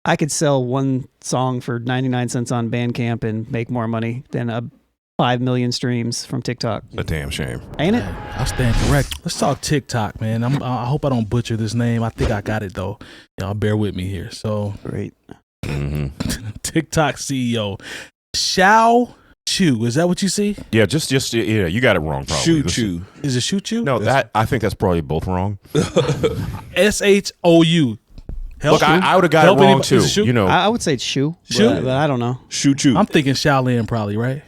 I could sell one song for 99 cents on Bandcamp and make more money than 5 million streams from TikTok. A damn shame. Ain't it? I stand correct. Let's talk TikTok, man. I hope I don't butcher this name. I think I got it, though. Y'all bear with me here. So, Great. TikTok CEO, 𝐀𝐿 𝐂𝐿. Is that what you see? Yeah, just yeah, you got it wrong probably. 𝐂𝐿. Is it 𝐂𝐿? No, I think that's probably both wrong. 𝐻ou. Look, I would have got it wrong too. You know, I would say it's Shoe, but I don't know. 𝐂𝐿. I'm thinking Shaolin probably, right?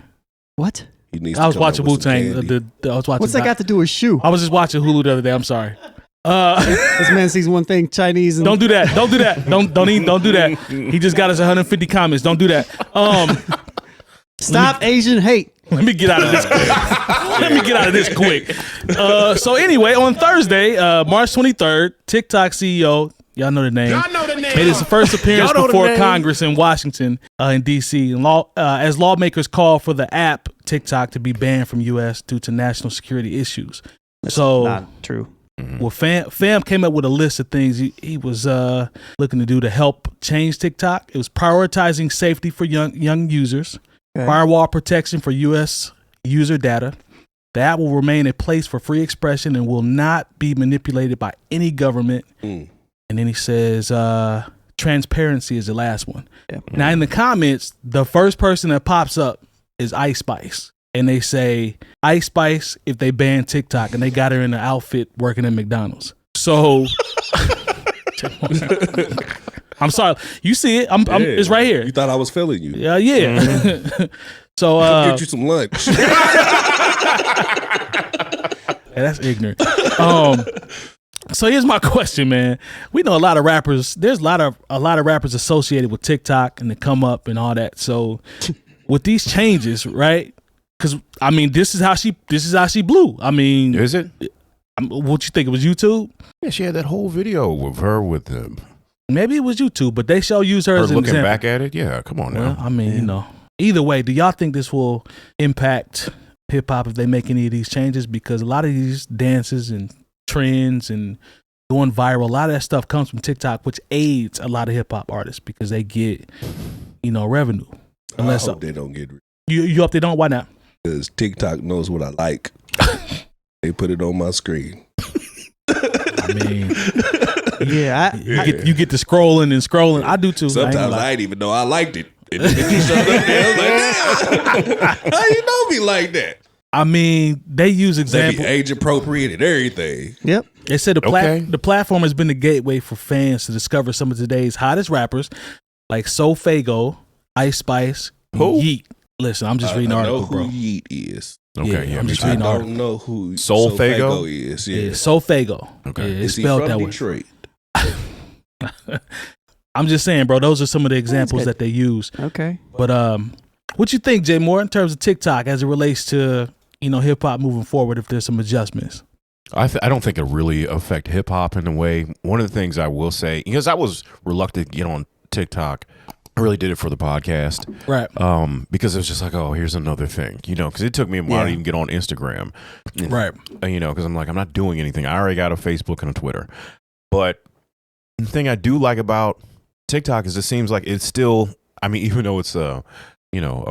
What? I was watching Wu-Tang. What's that got to do with Shoe? I was just watching Hulu the other day. I'm sorry. This man sees one thing, Chinese. And don't do that. Don't do that. Don't do that. He just got us 150 comments. Don't do that. Stop Asian hate. Let me get out of this quick. So anyway, on Thursday, March 23rd, TikTok CEO, y'all know the name. Made his first appearance before Congress in Washington, in D.C. As lawmakers call for the app TikTok to be banned from U.S. due to national security issues. That's not true. Well, Fam came up with a list of things he was looking to do to help change TikTok. It was prioritizing safety for young users, firewall protection for U.S. user data. The app will remain a place for free expression and will not be manipulated by any government. And then he says transparency is the last one. Yeah. Now, in the comments, the first person that pops up is Ice Spice. And they say, Ice Spice, if they ban TikTok, and they got her in an outfit working at McDonald's. So, I'm sorry. You see it. It's right here. You thought I was feeling you. Yeah. Mm-hmm. So, I'll get you some lunch. That's ignorant. So here's my question, man. We know a lot of rappers. There's a lot of rappers associated with TikTok and they come up and all that. So with these changes, right? Because I mean, this is how she blew. I mean, is it? What you think? It was YouTube? Yeah, she had that whole video of her with them. Maybe it was YouTube, but they shall use her as an looking example. Back at it. Yeah, come on now. Well, I mean, either way, do y'all think this will impact hip hop if they make any of these changes? Because a lot of these dances and trends and going viral, a lot of that stuff comes from TikTok, which aids a lot of hip hop artists because they get, revenue. Unless I hope they don't get. You hope they don't? Why not? Because TikTok knows what I like. They put it on my screen. I mean, you get to scrolling. I do too. Sometimes I didn't even know I liked it. And then you showed up there, I was like, damn, how you know me like that? I mean, they use examples. They be age appropriate and everything. Yep. They said the platform has been the gateway for fans to discover some of today's hottest rappers like 𝐿𝐿, Ice Spice, Yeet. Listen, I'm just reading an article, bro. I know who Yeet is. Okay, yeah, I'm just reading an article. I don't know who 𝐿𝐿 is. Yeah, 𝐿𝐿. Okay. Yeah, it's is he spelled from that Detroit? way. I'm just saying, bro. Those are some of the examples that they use. Okay. But what you think, Jay Moore, in terms of TikTok as it relates to hip hop moving forward? If there's some adjustments, I don't think it really affect hip hop in a way. One of the things I will say, because I was reluctant to get on TikTok, I really did it for the podcast, right? Because it was just like, oh, here's another thing, because it took me a while to even get on Instagram, right? Because I'm like, I'm not doing anything. I already got a Facebook and a Twitter, but the thing I do like about TikTok is it seems like it's still, even though it's a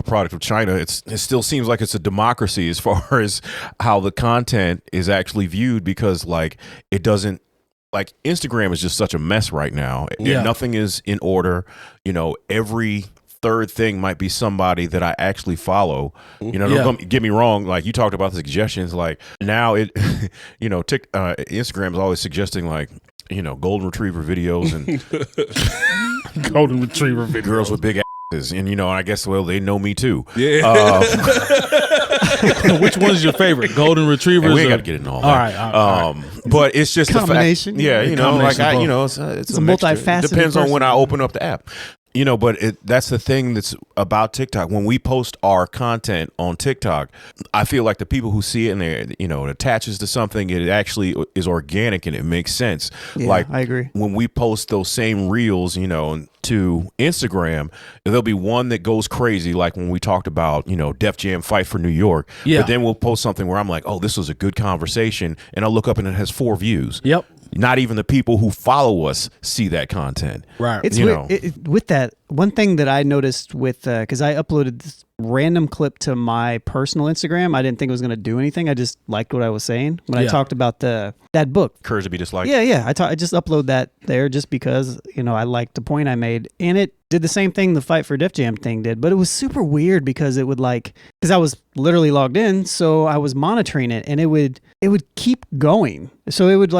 product of China, it still seems like it's a democracy as far as how the content is actually viewed, because it doesn't, Instagram is just such a mess right now. Yeah. Nothing is in order. Every third thing might be somebody that I actually follow. Don't get me wrong. You talked about the suggestions. Now it, Instagram is always suggesting golden retriever videos and golden retriever videos. Girls with big asses. And, I guess, they know me too. Yeah. Which one's your favorite? Golden retrievers? We ain't got to get into all that. All right. But it's just combination. The fact, it's a multifaceted. Depends on when I open up the app. But that's the thing that's about TikTok. When we post our content on TikTok, I feel like the people who see it and it attaches to something, it actually is organic and it makes sense. Yeah, I agree. When we post those same reels, and to Instagram, there'll be one that goes crazy, like when we talked about, Def Jam fight for New York. Yeah. But then we'll post something where I'm like, oh, this was a good conversation, and I'll look up and it has 4 views. Yep. Not even the people who follow us see that content. Right. It's weird. With that, one thing that I noticed with, because I uploaded this random clip to my personal Instagram. I didn't think it was going to do anything. I just liked what I was saying when I talked about that book. Courage to be disliked. Yeah. I just upload that there just because, I liked the point I made. And it did the same thing the Fight for Def Jam thing did. But it was super weird because it would because I was literally logged in. So I was monitoring it and it would keep going. So it would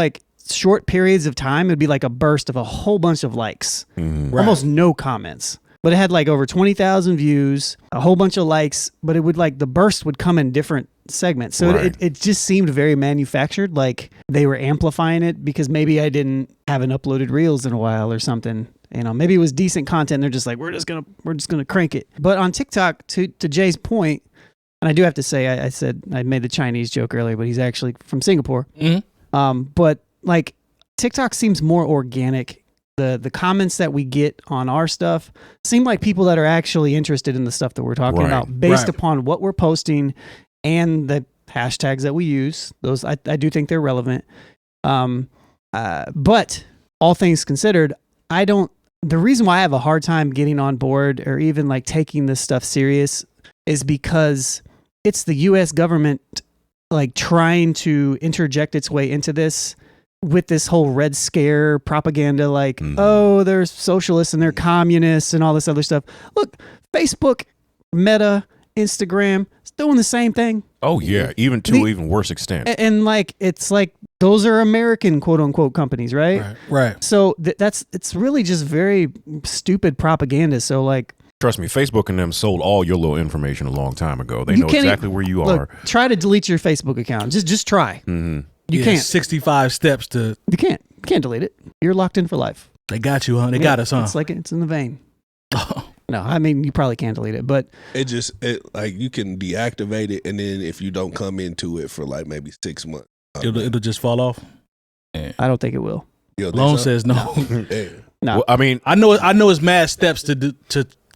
short periods of time, it'd be like a burst of a whole bunch of likes, almost no comments. But it had over 20,000 views, a whole bunch of likes, but it would the burst would come in different segments. So it just seemed very manufactured, like they were amplifying it because maybe I didn't haven't uploaded reels in a while or something. Maybe it was decent content. And they're just we're just gonna crank it. But on TikTok, to Jay's point, and I do have to say, I said I made the Chinese joke earlier, but he's actually from Singapore. But TikTok seems more organic. The comments that we get on our stuff seem like people that are actually interested in the stuff that we're talking about based upon what we're posting and the hashtags that we use. Those I do think they're relevant. But all things considered, the reason why I have a hard time getting on board or even taking this stuff serious is because it's the US government trying to interject its way into this with this whole Red Scare propaganda, oh, they're socialists and they're communists and all this other stuff. Look, Facebook, Meta, Instagram, it's doing the same thing. Oh yeah, even to even worse extent. And it's those are American quote unquote companies, right? Right. So it's really just very stupid propaganda. So trust me, Facebook and them sold all your little information a long time ago. They know exactly where you are. Try to delete your Facebook account. Just try. Mm-hmm. You can't. 65 steps to. You can't delete it. You're locked in for life. They got you, huh? They got us, huh? It's in the vein. No, I mean you probably can't delete it, but it you can deactivate it, and then if you don't come into it for maybe 6 months, it'll just fall off. I don't think it will. Lone says no. No, well, I mean, I know it's mad steps to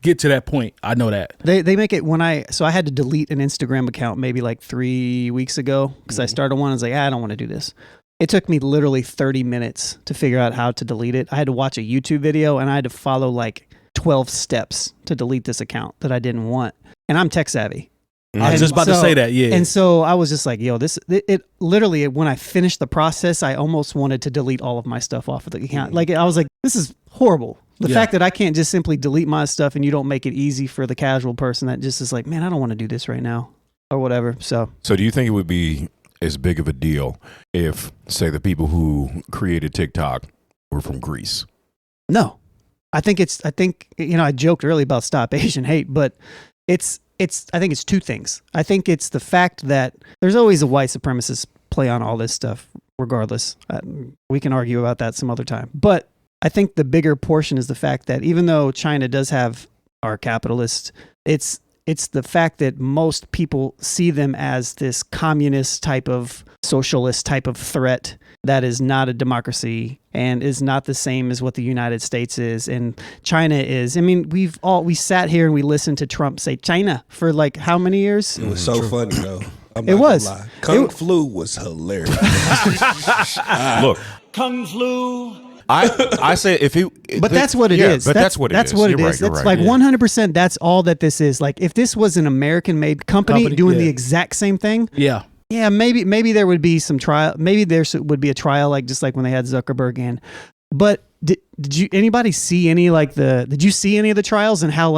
get to that point. I know that they make it I had to delete an Instagram account maybe 3 weeks ago because I started one. I was I don't want to do this. It took me literally 30 minutes to figure out how to delete it. I had to watch a YouTube video and I had to follow 12 steps to delete this account that I didn't want. And I'm tech savvy. I was just about to say that, yeah. And so I was just it literally, when I finished the process, I almost wanted to delete all of my stuff off of the account. I was this is horrible. The fact that I can't just simply delete my stuff and you don't make it easy for the casual person that just is man, I don't want to do this right now or whatever. So do you think it would be as big of a deal if, say, the people who created TikTok were from Greece? No, I think I joked earlier about Stop Asian Hate, but I think it's two things. I think it's the fact that there's always a white supremacist play on all this stuff, regardless. We can argue about that some other time. But I think the bigger portion is the fact that even though China does have our capitalists, it's the fact that most people see them as this communist type of socialist type of threat that is not a democracy and is not the same as what the United States is and China is. I mean, we sat here and we listened to Trump say China for how many years? It was so funny though. It was. Kung Flu was hilarious. Look, Kung Flu. I say if he, but that's what it is. But that's what it is. That's what it is. Right, that's right. 100%. That's all that this is. If this was an American-made company doing the exact same thing, yeah, maybe there would be some trial. Maybe there would be a trial, just like when they had Zuckerberg in. But did you anybody see any did you see any of the trials and how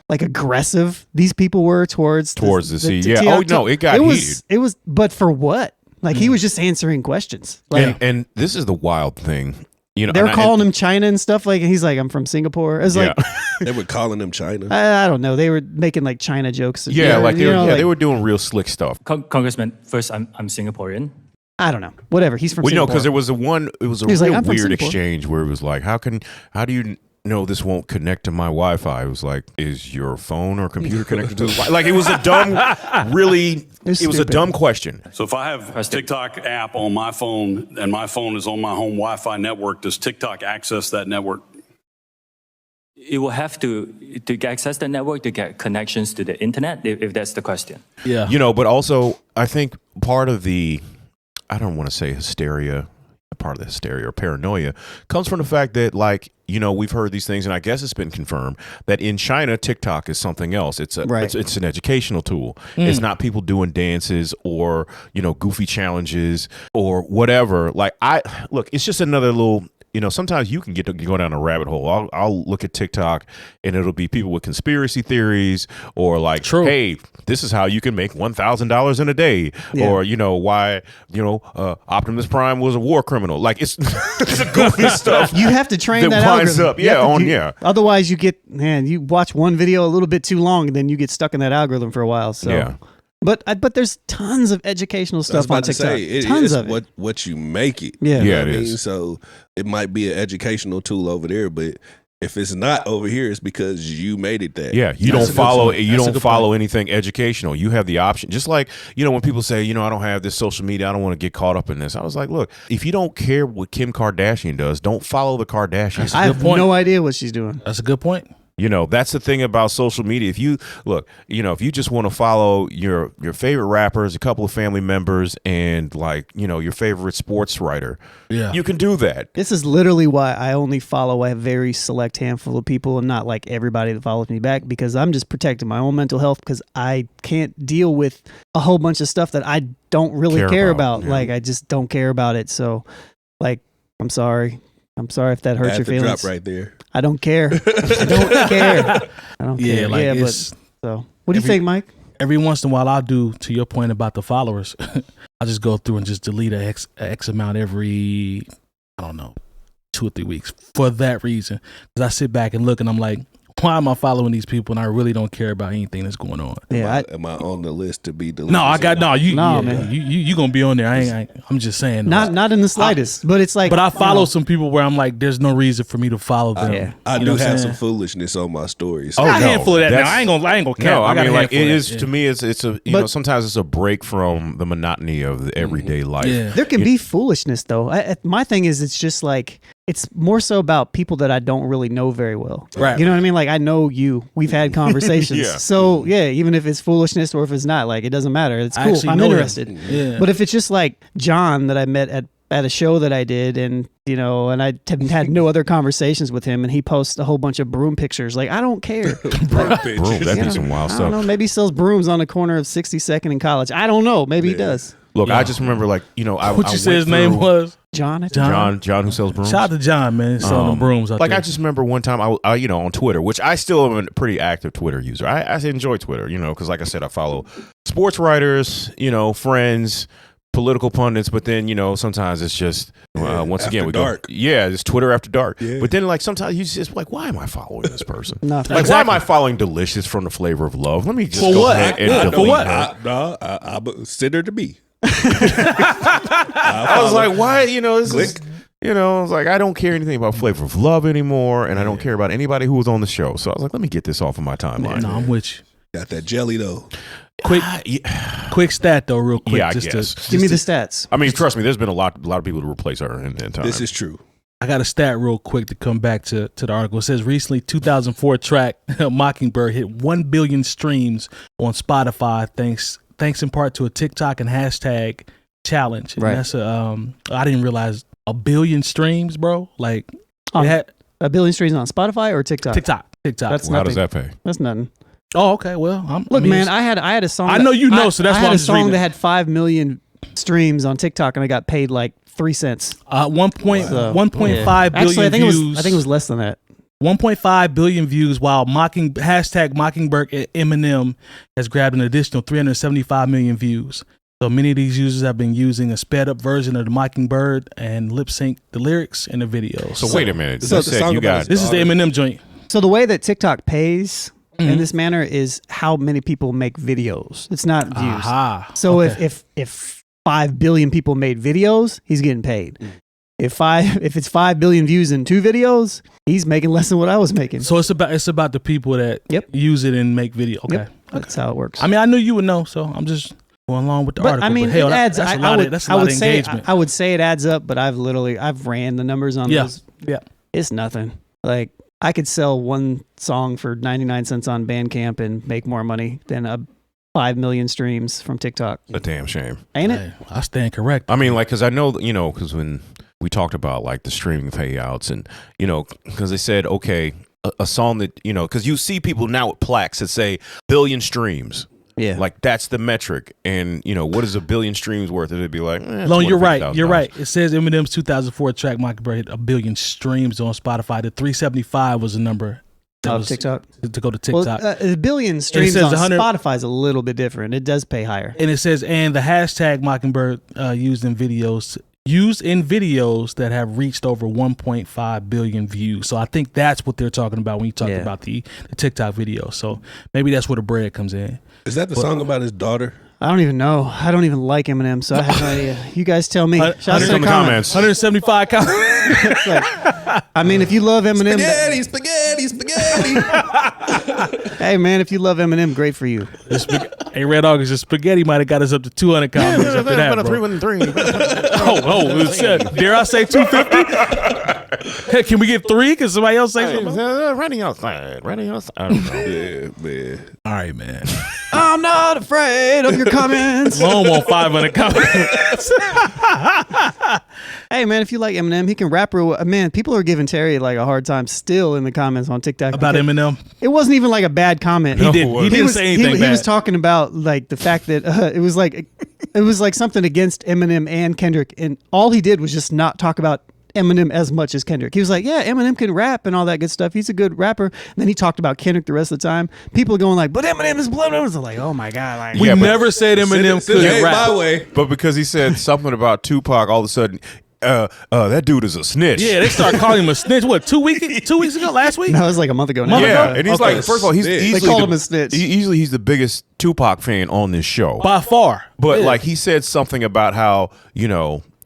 aggressive these people were towards the CEO? Oh no, it got heated. It was, but for what? He was just answering questions. And this is the wild thing. They're calling him China and stuff and he's I'm from Singapore. It's they were calling him China. I don't know. They were making China jokes. They were doing real slick stuff. Congressman, first, I'm Singaporean. I don't know. Whatever. He's from Singapore. Because it was a real weird exchange where it was how do you know this won't connect to my Wi-Fi? It was is your phone or computer connected to the Wi-Fi? It was a dumb, it was a dumb question. So if I have a TikTok app on my phone and my phone is on my home Wi-Fi network, does TikTok access that network? it will have to access the network to get connections to the internet, if that's the question. Yeah. You know, but also I think part of the, I don't want to say hysteria, part of the hysteria or paranoia comes from the fact that, like, you know, we've heard these things, and I guess it's been confirmed that in China, TikTok is something else. It's it's an educational tool. It's not people doing dances or, you know, goofy challenges or whatever. Like, it's just another little, you know, sometimes you can go down a rabbit hole. I'll look at TikTok and it'll be people with conspiracy theories or like, hey, this is how you can make $1,000 in a day, or, you know, why, you know, Optimus Prime was a war criminal. Like, it's the goofy stuff. You have to train that algorithm. Up. Otherwise, you watch one video a little bit too long, and then you get stuck in that algorithm for a while. So. Yeah. But there's tons of educational stuff on TikTok. Tons of it. What you make it. Yeah, it is. So it might be an educational tool over there, but if it's not over here, it's because you made it that. Yeah, you don't follow anything educational. You have the option. Just like, you know, when people say, you know, I don't have this social media, I don't want to get caught up in this. I was like, look, if you don't care what Kim Kardashian does, don't follow the Kardashians. I have no idea what she's doing. That's a good point. You know, that's the thing about social media. If you look, you know, if you just want to follow your favorite rappers, a couple of family members, and, like, you know, your favorite sports writer, you can do that. This is literally why I only follow a very select handful of people and not like everybody that follows me back, because I'm just protecting my own mental health, because I can't deal with a whole bunch of stuff that I don't really care about. Yeah. Like, I just don't care about it. So, like, I'm sorry if that hurts your feelings. Drop right there. I don't care. I don't care. I don't care. Like, yeah, but so what do you think, Mike? Every once in a while, I'll do, to your point about the followers, I just go through and just delete a X amount every, I don't know, 2 or 3 weeks for that reason. Because I sit back and look and I'm like, why am I following these people and I really don't care about anything that's going on? Yeah, am I on the list to be deleted? Man. You gonna be on there. I'm just saying. Not in the slightest. But it's like, but I follow some people where I'm like, there's no reason for me to follow them. I do have some foolishness on my stories. Oh, a handful of that. Now I ain't gonna cap. No, I mean, like, it is to me. It's a you know, sometimes it's a break from the monotony of the everyday life. Yeah. There can be foolishness though. My thing is, it's just like, it's more so about people that I don't really know very well. Right. You know what I mean? Like, I know you. We've had conversations. Yeah. So, yeah, even if it's foolishness or if it's not, like, it doesn't matter. It's cool. I'm interested. Yeah. But if it's just like John that I met at a show that I did, and, you know, and I had no other conversations with him, and he posts a whole bunch of broom pictures, like, I don't care. Broom, that'd be some wild I stuff. don't know. Maybe he sells brooms on the corner of 62nd and College. I don't know. Maybe he does. Look, I just remember, like, you know, what you said his name was? John who sells brooms. Shout out to John, man, selling them brooms out like there. I just remember one time I you know, on Twitter, which I still am a pretty active Twitter user. I enjoy Twitter, you know, because, like I said, I follow sports writers, you know, friends, political pundits, but then, you know, sometimes it's just once again we dark. it's Twitter after dark. Yeah. But then, like, sometimes you just like, why am I following this person? Nothing. Like, why am I following Delicious from The Flavor of Love? Let me just For go what? ahead and Yeah, delete for what? her. I consider to be. I was like, why? You know, this is, you know, I was like, I don't care anything about Flavor of Love anymore, and I don't care about anybody who was on the show. So I was like, let me get this off of my timeline. No, I'm with you. Got that jelly though. Quick stat though, real quick. Yeah, I just guess. Give me the stats. I mean, trust me, there's been a lot of people to replace her in time. This is true. I got a stat real quick to come back to the article. It says recently 2004 track Mockingbird hit 1 billion streams on Spotify thanks in part to a TikTok and hashtag challenge. And that's I didn't realize 1 billion streams, bro. Like, it had 1 billion streams on Spotify or TikTok? TikTok. That's how does nothing. that pay? That's nothing. Oh, okay. Well, man, I had a song. I know you know, so that's I why had I'm a just song reading that it. had 5 million streams on TikTok, and I got paid like 3 cents. 1.5 billion Actually, I think views. it was less than that. 1.5 billion views, while hashtag Mockingbird Eminem has grabbed an additional 375 million views. So many of these users have been using a sped up version of the Mockingbird and lip sync the lyrics in the videos. So wait a minute. So You the said song you about got his This is the Eminem joint. So the way that TikTok pays in this manner is how many people make videos. It's not views. Aha. So Okay. if 5 billion people made videos, he's getting paid. If it's 5 billion views in 2 videos, he's making less than what I was making. So it's about the people that use it and make video. Okay. Yep. That's how it works. I mean, I knew you would know, so I'm just going along with the But article. I mean, hell, it adds. that's a I lot would, of I would say engagement. I would say it adds up, but I've ran the numbers on those. Yeah. It's nothing. Like, I could sell one song for 99 cents on Bandcamp and make more money than 5 million streams from TikTok. A damn shame. Ain't it? Hey, I stand correct. I mean, like, because I know, because when we talked about like the streaming payouts and, because they said, okay, a song that, because you see people now with plaques that say billion streams. Yeah. Like that's the metric. And, what is a billion streams worth? It'd be like, Lone, you're right. You're right. It says Eminem's 2004 track Mockingbird hit 1 billion streams on Spotify. The 375 was the number. TikTok? To go to TikTok. Well, a billion streams on Spotify is a little bit different. It does pay higher. And it says, and the hashtag Mockingbird used in videos that have reached over 1.5 billion views. So I think that's what they're talking about when you talk about the TikTok video. So maybe that's where the bread comes in. Is that the song about his daughter? I don't even know. I don't even like Eminem, so I have no idea. You guys tell me. Shout out in the comments. 175 comments. I mean, if you love Eminem, Spaghetti. hey man, if you love Eminem, great for you. Hey, Red August, the spaghetti might have got us up to 200 comments. Yeah, after that, bro. 313. Dare I say 250? Hey, can we get 3? Can somebody else say something? Running outside. I don't know. Yeah, man. All right, man. I'm not afraid of your comments. Lone want 500 comments. Hey man, if you like Eminem, he can rap real well. Man, people are giving Terry like a hard time still in the comments on TikTok About Eminem. It wasn't even like a bad comment. He didn't say anything bad. He was talking about like the fact that it was like something against Eminem and Kendrick, and all he did was just not talk about Eminem as much as Kendrick. He was like, yeah, Eminem can rap and all that good stuff. He's a good rapper. And then he talked about Kendrick the rest of the time. People are going like, but Eminem is blood. I was like, oh my God. Like, We never said Eminem couldn't rap. My way. But because he said something about Tupac, all of a sudden, that dude is a snitch. Yeah, they started calling him a snitch. What, 2 weeks ago? Last week? No, it was like a month ago now. Yeah, and he's like, first of all, he's They easily called him a snitch. He's the biggest Tupac fan on this show. By far. But like he said something about how,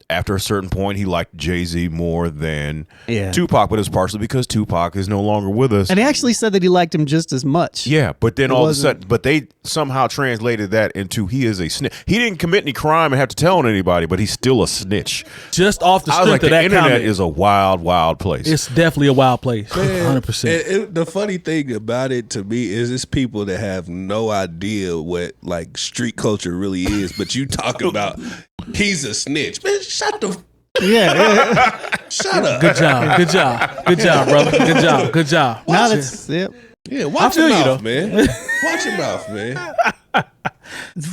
after a certain point, he liked Jay-Z more than Tupac, but it's partially because Tupac is no longer with us. And he actually said that he liked him just as much. Yeah, but then all of a sudden, but they somehow translated that into he is a snitch. He didn't commit any crime and have to tell on anybody, but he's still a snitch. Just off the I was strength like, of that the internet comment. is a wild, wild place. It's definitely a wild place. 100%. And the funny thing about it to me is it's people that have no idea what like street culture really is, but you talk about he's a snitch. Man, shut the shut up. Good job, brother. Good job. Now that's Yeah, watch your feel you, mouth, man. Watch your mouth, man.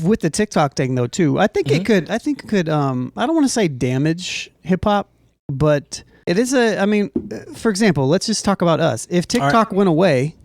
with the TikTok thing though too. I think it could. I don't want to say damage hip hop, but it is for example, let's just talk about us. If TikTok went away,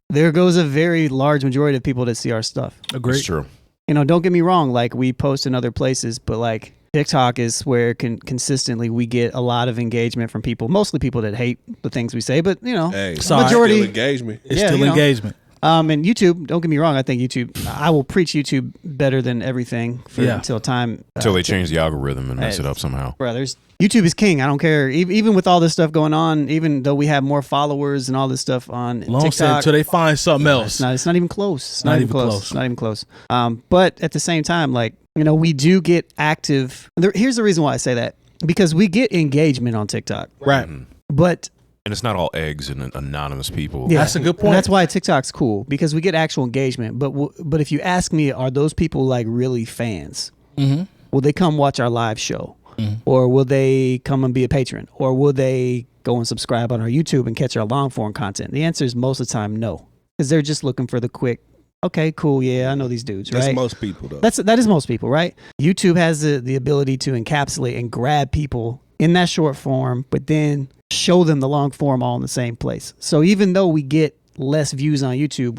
there goes a very large majority of people that see our stuff. Agreed. It's true. Don't get me wrong. Like we post in other places, but like TikTok is where consistently we get a lot of engagement from people, mostly people that hate the things we say, but Hey, majority still engagement. It's still engagement. And YouTube, don't get me wrong, I think YouTube, I will preach YouTube better than everything until time. Until they change the algorithm and mess it up somehow. Brothers, YouTube is king. I don't care. Even with all this stuff going on, even though we have more followers and all this stuff on TikTok. Until they find something else. It's not even close. It's not even close. It's not even close. But at the same time, like, we do get active. Here's the reason why I say that. Because we get engagement on TikTok. Right. But and it's not all eggs and anonymous people. yeah, that's a good point. And that's why TikTok's cool, because we get actual engagement. But if you ask me, are those people like really fans? Will they come watch our live show? Or will they come and be a patron? Or will they go and subscribe on our YouTube and catch our long form content? The answer is most of the time no, because they're just looking for the quick, okay, cool, yeah, I know these dudes, right? That's most people, though. That is most people, right? YouTube has the ability to encapsulate and grab people in that short form, but then show them the long form all in the same place. So even though we get less views on YouTube,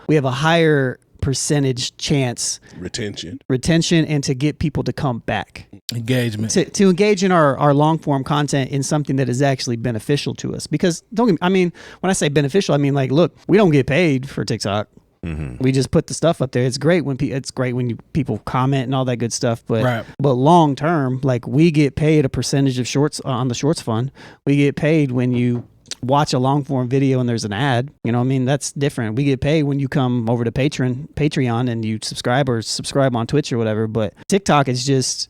we have a higher percentage chance retention and to get people to come back, engagement, to engage in our long form content in something that is actually beneficial to us. Because when I say beneficial, I mean, like, look, we don't get paid for TikTok. We just put the stuff up there. It's great when people comment and all that good stuff. But long term, like, we get paid a percentage of shorts on the shorts fund. We get paid when you watch a long form video and there's an ad. That's different. We get paid when you come over to Patreon and you subscribe on Twitch or whatever. But TikTok is just,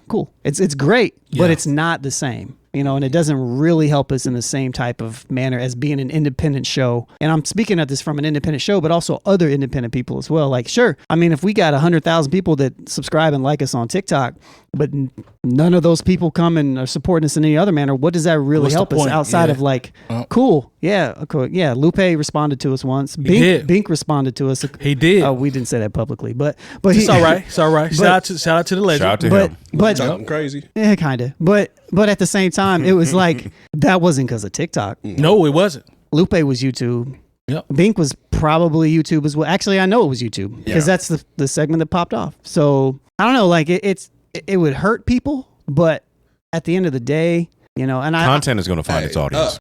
cool. It's great, but it's not the same. and it doesn't really help us in the same type of manner as being an independent show. And I'm speaking of this from an independent show, but also other independent people as well. Like, sure, I mean, if we got 100,000 people that subscribe and like us on TikTok, but none of those people come and are supporting us in any other manner, what does that really help us outside of like, cool, Lupe responded to us once. Bink responded to us. He did. We didn't say that publicly, but it's all right. It's all right. Shout out to the legend. Shout out to him. But Talking crazy. Yeah, kind of. But at the same time, it was like that wasn't because of TikTok. No, it wasn't. Lupe was YouTube. Yep. Bink was probably YouTube as well. Actually, I know it was YouTube because that's the segment that popped off. So I don't know. Like it would hurt people, but at the end of the day, and content is going to find its audience.